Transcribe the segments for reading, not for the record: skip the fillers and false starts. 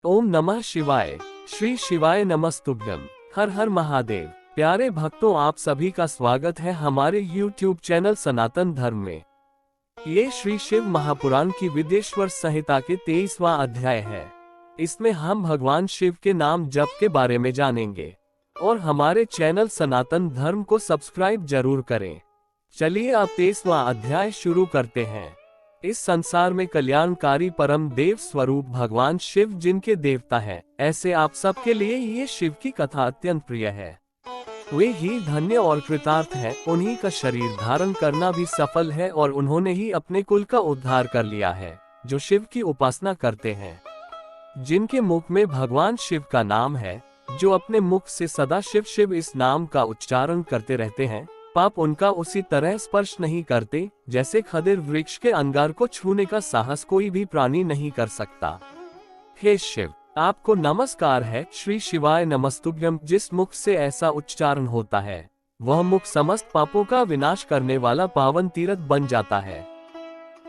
ओम नमः शिवाय। श्री शिवाय नमस्तुभ्यम। हर हर महादेव। प्यारे भक्तों, आप सभी का स्वागत है हमारे YouTube चैनल सनातन धर्म में। ये श्री शिव महापुराण की विदेश्वर संहिता के 23वां अध्याय है। इसमें हम भगवान शिव के नाम जप के बारे में जानेंगे और हमारे चैनल सनातन धर्म को सब्सक्राइब जरूर करें। चलिए अब 23वां अध्याय शुरू करते हैं। इस संसार में कल्याणकारी परम देव स्वरूप भगवान शिव जिनके देवता हैं, ऐसे आप सबके लिए ये शिव की कथा अत्यंत प्रिय है। वे ही धन्य और कृतार्थ हैं, उन्हीं का शरीर धारण करना भी सफल है और उन्होंने ही अपने कुल का उद्धार कर लिया है, जो शिव की उपासना करते हैं। जिनके मुख में भगवान शिव का नाम है, जो अपने मुख से सदा शिव शिव इस नाम का उच्चारण करते रहते हैं, पाप उनका उसी तरह स्पर्श नहीं करते जैसे खदिर वृक्ष के अंगार को छूने का साहस कोई भी प्राणी नहीं कर सकता। हे शिव, आपको नमस्कार है। श्री शिवाय नमस्तुभ्यम। जिस मुख से ऐसा उच्चारण होता है, वह मुख समस्त पापों का विनाश करने वाला पावन तीर्थ बन जाता है।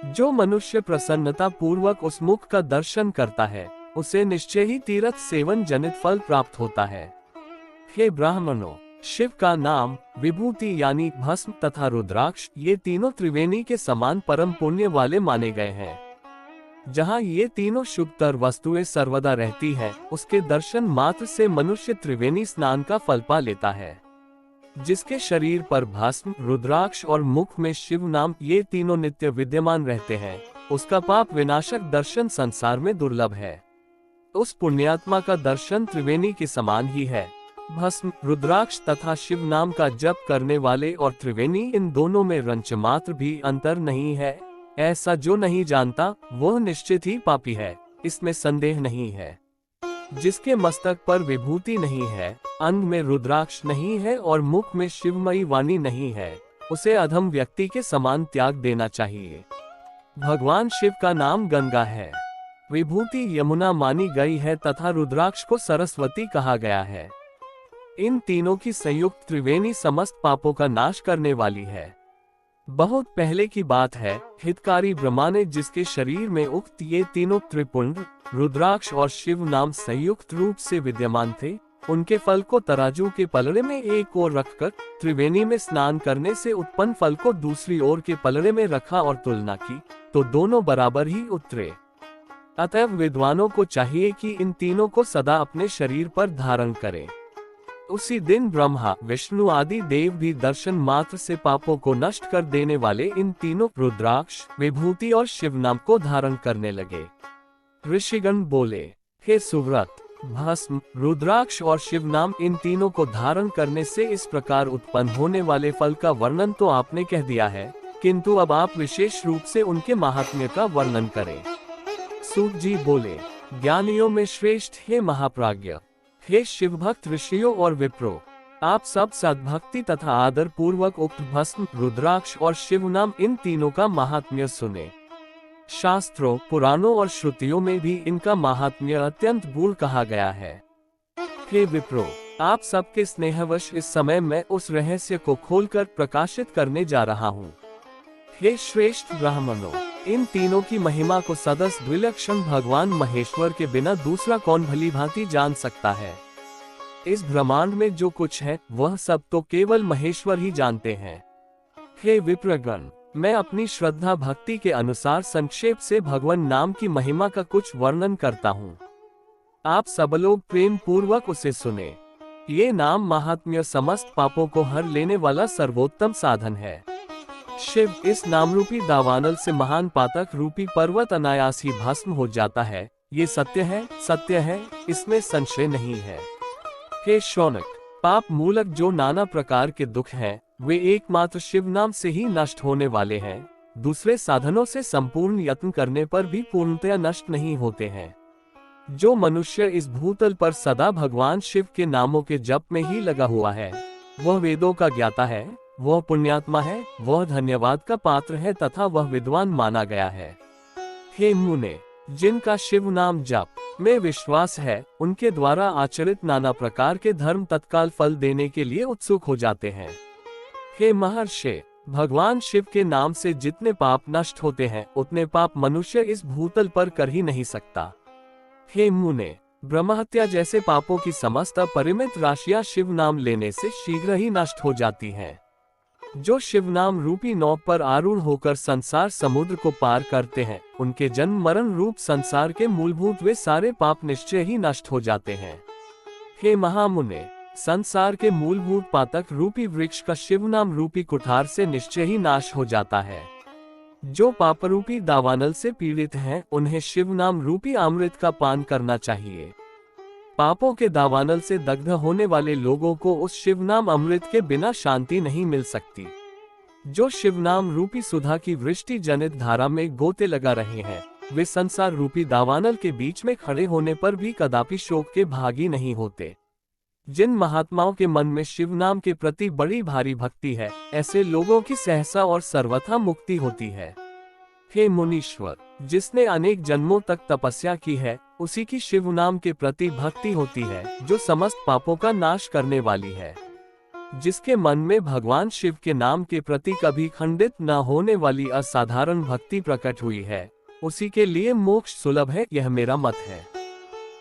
जो मनुष्य प्रसन्नता पूर्वक उस मुख का दर्शन करता है, उसे निश्चय ही तीर्थ सेवन जनित फल प्राप्त होता है। हे ब्राह्मणों, शिव का नाम, विभूति यानी भस्म तथा रुद्राक्ष, ये तीनों त्रिवेणी के समान परम पुण्य वाले माने गए हैं। जहाँ ये तीनों शुभतर वस्तुएं सर्वदा रहती हैं, उसके दर्शन मात्र से मनुष्य त्रिवेणी स्नान का फल पा लेता है। जिसके शरीर पर भस्म, रुद्राक्ष और मुख में शिव नाम, ये तीनों नित्य विद्यमान रहते हैं, उसका पाप विनाशक दर्शन संसार में दुर्लभ है। उस पुण्यात्मा का दर्शन त्रिवेणी के समान ही है। भस्म, रुद्राक्ष तथा शिव नाम का जप करने वाले और त्रिवेणी, इन दोनों में रंच मात्र भी अंतर नहीं है। ऐसा जो नहीं जानता वह निश्चित ही पापी है, इसमें संदेह नहीं है। जिसके मस्तक पर विभूति नहीं है, अंग में रुद्राक्ष नहीं है और मुख में शिवमयी वाणी नहीं है, उसे अधम व्यक्ति के समान त्याग देना चाहिए। भगवान शिव का नाम गंगा है, विभूति यमुना मानी गई है तथा रुद्राक्ष को सरस्वती कहा गया है। इन तीनों की संयुक्त त्रिवेणी समस्त पापों का नाश करने वाली है। बहुत पहले की बात है, हितकारी ब्रह्मा ने जिसके शरीर में उक्त ये तीनों त्रिपुंड, रुद्राक्ष और शिव नाम संयुक्त रूप से विद्यमान थे, उनके फल को तराजू के पलड़े में एक ओर रखकर त्रिवेणी में स्नान करने से उत्पन्न फल को दूसरी ओर के पलड़े में रखा और तुलना की, तो दोनों बराबर ही उतरे। अतएव विद्वानों को चाहिए कि इन तीनों को सदा अपने शरीर पर धारण करें। उसी दिन ब्रह्मा, विष्णु आदि देव भी दर्शन मात्र से पापों को नष्ट कर देने वाले इन तीनों रुद्राक्ष, विभूति और शिव नाम को धारण करने लगे। ऋषिगण बोले, हे सुव्रत, भस्म, रुद्राक्ष और शिव नाम, इन तीनों को धारण करने से इस प्रकार उत्पन्न होने वाले फल का वर्णन तो आपने कह दिया है, किंतु अब आप विशेष रूप से उनके महात्म्य का वर्णन करें। सूत जी बोले, ज्ञानियों में श्रेष्ठ हे महाप्राज्ञ, हे शिव भक्त ऋषियों और विप्रो, आप सब सद्भक्ति तथा आदर पूर्वक उक्त भस्म, रुद्राक्ष और शिव नाम, इन तीनों का महात्म्य सुने। शास्त्रों, पुराणों और श्रुतियों में भी इनका महात्म्य अत्यंत गूढ़ कहा गया है। हे विप्रो, आप सबके स्नेहवश इस समय मैं उस रहस्य को खोलकर प्रकाशित करने जा रहा हूँ। हे श्रेष्ठ ब्राह्मणों, इन तीनों की महिमा को सदस्य द्विलक्षण भगवान महेश्वर के बिना दूसरा कौन भली भांति जान सकता है। इस ब्रह्मांड में जो कुछ है वह सब तो केवल महेश्वर ही जानते हैं। हे विप्रगण, मैं अपनी श्रद्धा भक्ति के अनुसार संक्षेप से भगवान नाम की महिमा का कुछ वर्णन करता हूँ। आप सब लोग प्रेम पूर्वक उसे सुने। ये नाम महात्म्य समस्त पापों को हर लेने वाला सर्वोत्तम साधन है। शिव, इस नामरूपी दावानल से महान पातक रूपी पर्वत अनायास ही भस्म हो जाता है। ये सत्य है, इसमें संशय नहीं है। हे शौनक, पाप मूलक जो नाना प्रकार के दुख हैं, वे एकमात्र शिव नाम से ही नष्ट होने वाले हैं। दूसरे साधनों से संपूर्ण यत्न करने पर भी पूर्णतया नष्ट नहीं होते हैं। जो मनुष्य इस भूतल पर सदा भगवान शिव के नामों के जप में ही लगा हुआ है, वह वेदों का ज्ञाता है, वह पुण्यात्मा है, वह धन्यवाद का पात्र है तथा वह विद्वान माना गया है। हे मुने, जिनका शिव नाम जप में विश्वास है, उनके द्वारा आचरित नाना प्रकार के धर्म तत्काल फल देने के लिए उत्सुक हो जाते हैं। हे महर्षि, भगवान शिव के नाम से जितने पाप नष्ट होते हैं, उतने पाप मनुष्य इस भूतल पर कर ही नहीं सकता। हे मुने, ब्रह्महत्या जैसे पापों की समस्त अपरिमित राशियां शिव नाम लेने से शीघ्र ही नष्ट हो जाती हैं। जो शिव नाम रूपी नाव पर आरूढ़ होकर संसार समुद्र को पार करते हैं, उनके जन्म मरण रूप संसार के मूलभूत वे सारे पाप निश्चय ही नष्ट हो जाते हैं। हे महामुने, संसार के मूलभूत पातक रूपी वृक्ष का शिव नाम रूपी कुठार से निश्चय ही नाश हो जाता है। जो पाप रूपी दावानल से पीड़ित हैं, उन्हें शिव नाम रूपी अमृत का पान करना चाहिए। पापों के दावानल से दग्ध होने वाले लोगों को उस शिव नाम अमृत के बिना शांति नहीं मिल सकती। जो शिव नाम रूपी सुधा की वृष्टि जनित धारा में गोते लगा रहे हैं, वे संसार रूपी दावानल के बीच में खड़े होने पर भी कदापि शोक के भागी नहीं होते। जिन महात्माओं के मन में शिव नाम के प्रति बड़ी भारी भक्ति है, ऐसे लोगों की सहसा और सर्वथा मुक्ति होती है। हे मुनीश्वर, जिसने अनेक जन्मों तक तपस्या की है, उसी की शिव नाम के प्रति भक्ति होती है, जो समस्त पापों का नाश करने वाली है। जिसके मन में भगवान शिव के नाम के प्रति कभी खंडित न होने वाली असाधारण भक्ति प्रकट हुई है, उसी के लिए मोक्ष सुलभ है, यह मेरा मत है।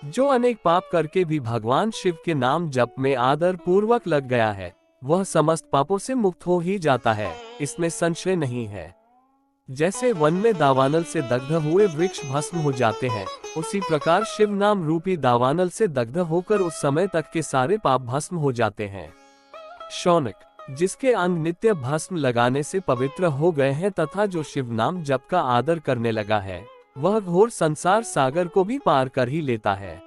जो अनेक पाप करके भी भगवान शिव के नाम जप में आदर पूर्वक लग गया है, वह समस्त पापों से मुक्त हो ही जाता है, इसमें संशय नहीं है। जैसे वन में दावानल से दग्ध हुए वृक्ष भस्म हो जाते हैं, उसी प्रकार शिव नाम रूपी दावानल से दग्ध होकर उस समय तक के सारे पाप भस्म हो जाते हैं। शौनक, जिसके अंग नित्य भस्म लगाने से पवित्र हो गए हैं तथा जो शिव नाम जप का आदर करने लगा है, वह घोर संसार सागर को भी पार कर ही लेता है।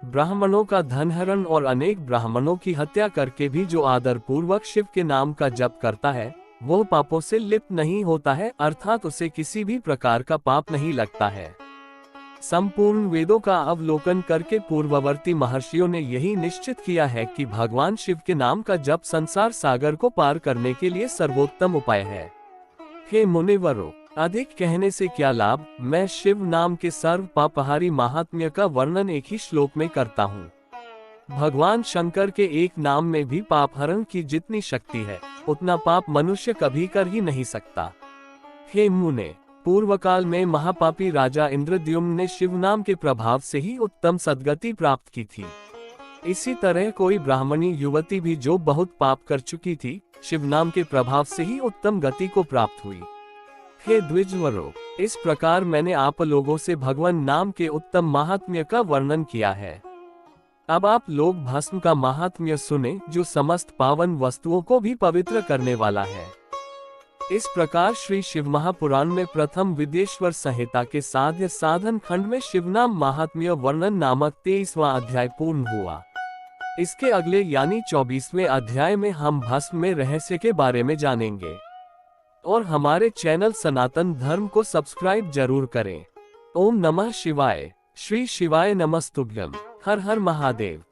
ब्राह्मणों का धनहरण और अनेक ब्राह्मणों की हत्या करके भी जो आदर पूर्वक शिव के नाम का जप करता है, वह पापों से लिप्त नहीं होता है, अर्थात उसे किसी भी प्रकार का पाप नहीं लगता है। संपूर्ण वेदों का अवलोकन करके पूर्ववर्ती महर्षियों ने यही निश्चित किया है कि भगवान शिव के नाम का जप संसार सागर को पार करने के लिए सर्वोत्तम उपाय है। हे मुनिवरों, अधिक कहने से क्या लाभ, मैं शिव नाम के सर्व पापहारी महात्म्य का वर्णन एक ही श्लोक में करता हूँ। भगवान शंकर के एक नाम में भी पाप हरण की जितनी शक्ति है, उतना पाप मनुष्य कभी कर ही नहीं सकता। हे मुने, पूर्व काल में महापापी राजा इंद्रद्युम्न ने शिव नाम के प्रभाव से ही उत्तम सद्गति प्राप्त की थी। इसी तरह कोई ब्राह्मणी युवती भी जो बहुत पाप कर चुकी थी, शिव नाम के प्रभाव से ही उत्तम गति को प्राप्त हुई। हे द्विजवरों, इस प्रकार मैंने आप लोगों से भगवान नाम के उत्तम महात्म्य का वर्णन किया है। अब आप लोग भस्म का महात्म्य सुने, जो समस्त पावन वस्तुओं को भी पवित्र करने वाला है। इस प्रकार श्री शिव महापुराण में प्रथम विदेश्वर संहिता के साध्य साधन खंड में शिवनाम महात्म्य वर्णन नामक 23वां अध्याय पूर्ण हुआ। इसके अगले यानी 24वें अध्याय में हम भस्म में रहस्य के बारे में जानेंगे। और हमारे चैनल सनातन धर्म को सब्सक्राइब जरूर करें। ओम नमः शिवाय। श्री शिवाय नमस्तुभ्यम। हर हर महादेव।